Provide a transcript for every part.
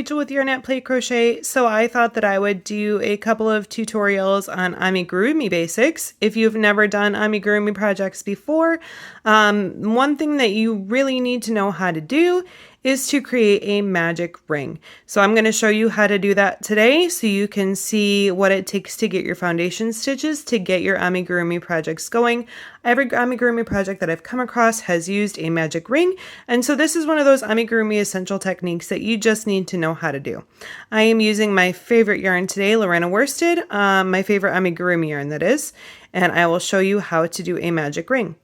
Rachel with Yarn at Play Crochet. So I thought that I would do a couple of tutorials on amigurumi basics. If you've never done amigurumi projects before, one thing that you really need to know how to do is to create a magic ring. So I'm going to show you how to do that today so you can see what it takes to get your foundation stitches to get your amigurumi projects going. Every amigurumi project that I've come across has used a magic ring, and so this is one of those amigurumi essential techniques that you just need to know how to do. I am using my favorite yarn today, Lorena Worsted, my favorite amigurumi yarn that is, and I will show you how to do a magic ring.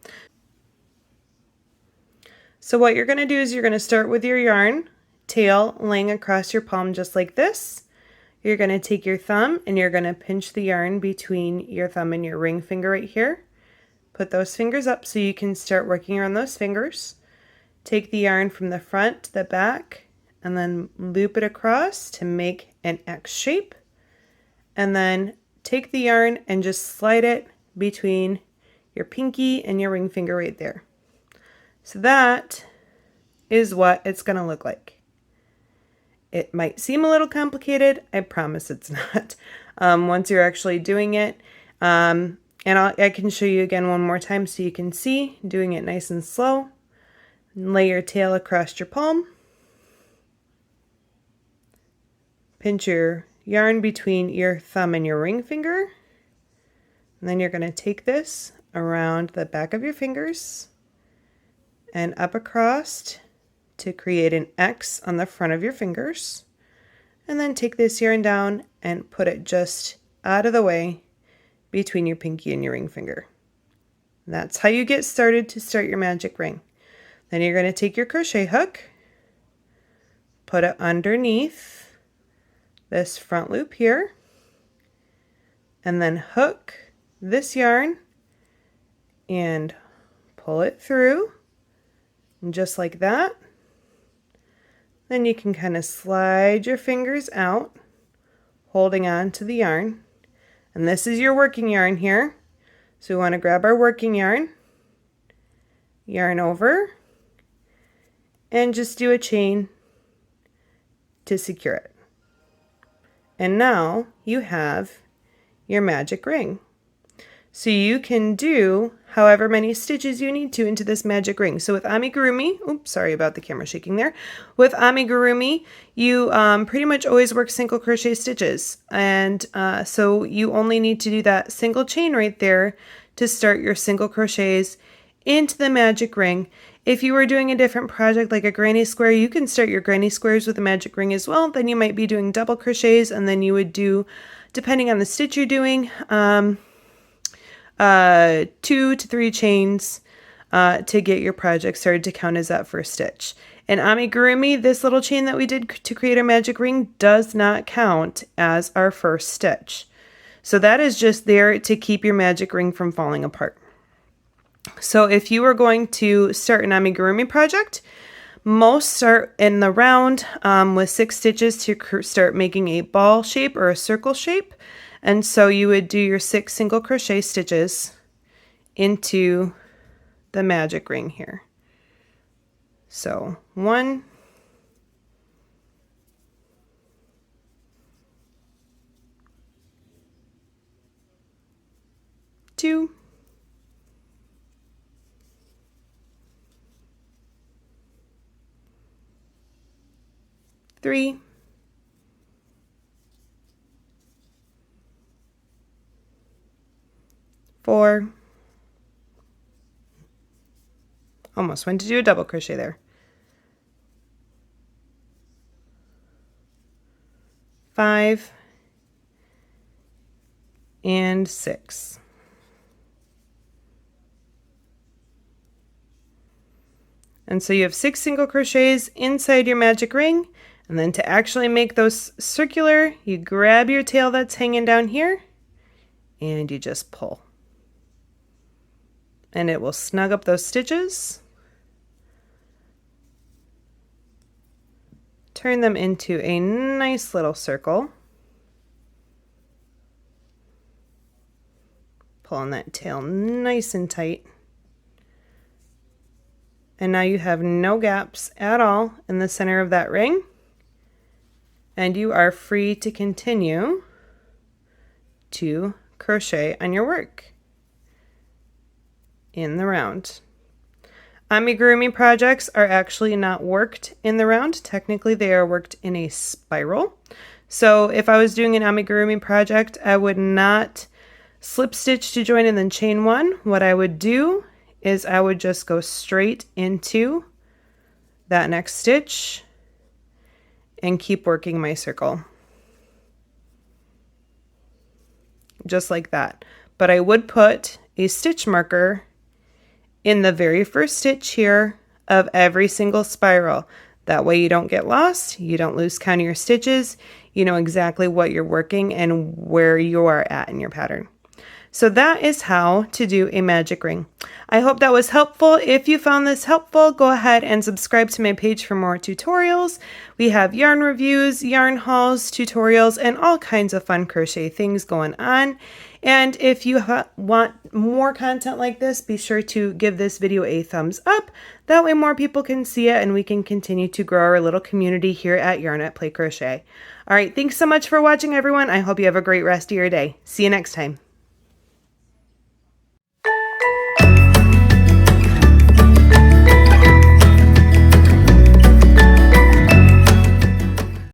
So what you're going to do is you're going to start with your yarn tail laying across your palm just like this. You're going to take your thumb and you're going to pinch the yarn between your thumb and your ring finger right here. Put those fingers up so you can start working around those fingers. Take the yarn from the front to the back and then loop it across to make an X shape. And then take the yarn and just slide it between your pinky and your ring finger right there. So that is what it's going to look like. It might seem a little complicated. I promise it's not. Once you're actually doing it, and I can show you again one more time so you can see, doing it nice and slow. Lay your tail across your palm. Pinch your yarn between your thumb and your ring finger. And then you're going to take this around the back of your fingers and up across to create an X on the front of your fingers. And then take this yarn down and put it just out of the way between your pinky and your ring finger. And that's how you get started to start your magic ring. Then you're going to take your crochet hook, put it underneath this front loop here, and then hook this yarn and pull it through. And just like that. Then you can kind of slide your fingers out, holding on to the yarn. And this is your working yarn here. So we want to grab our working yarn, yarn over, and just do a chain to secure it. And now you have your magic ring. So you can do however many stitches you need to into this magic ring. So with amigurumi, oops, sorry about the camera shaking there. With amigurumi, you pretty much always work single crochet stitches. And so you only need to do that single chain right there to start your single crochets into the magic ring. If you were doing a different project like a granny square, you can start your granny squares with a magic ring as well. Then you might be doing double crochets, and then you would do, depending on the stitch you're doing, 2 to 3 chains to get your project started to count as that first stitch. In amigurumi, this little chain that we did to create our magic ring does not count as our first stitch. So that is just there to keep your magic ring from falling apart. So if you are going to start an amigurumi project, most start in the round with 6 stitches to start making a ball shape or a circle shape. And so you would do your 6 single crochet stitches into the magic ring here. So 1, 2, 3, 4, almost went to do a double crochet there, 5, and 6. And so you have 6 single crochets inside your magic ring, and then to actually make those circular, you grab your tail that's hanging down here and you just pull. And it will snug up those stitches, turn them into a nice little circle, pulling that tail nice and tight. And now you have no gaps at all in the center of that ring. and you are free to continue to crochet on your work in the round. Amigurumi projects are actually not worked in the round. Technically, they are worked in a spiral. So if I was doing an amigurumi project, I would not slip stitch to join and then chain one. What I would do is I would just go straight into that next stitch and keep working my circle. Just like that. But I would put a stitch marker in the very first stitch here of every single spiral. That way you don't get lost, you don't lose count of your stitches, you know exactly what you're working and where you are at in your pattern. So that is how to do a magic ring. I hope that was helpful. If you found this helpful, go ahead and subscribe to my page for more tutorials. We have yarn reviews, yarn hauls, tutorials, and all kinds of fun crochet things going on. And if you want more content like this, be sure to give this video a thumbs up. That way more people can see it and we can continue to grow our little community here at Yarn Play Crochet. All right, thanks so much for watching, everyone. I hope you have a great rest of your day. See you next time.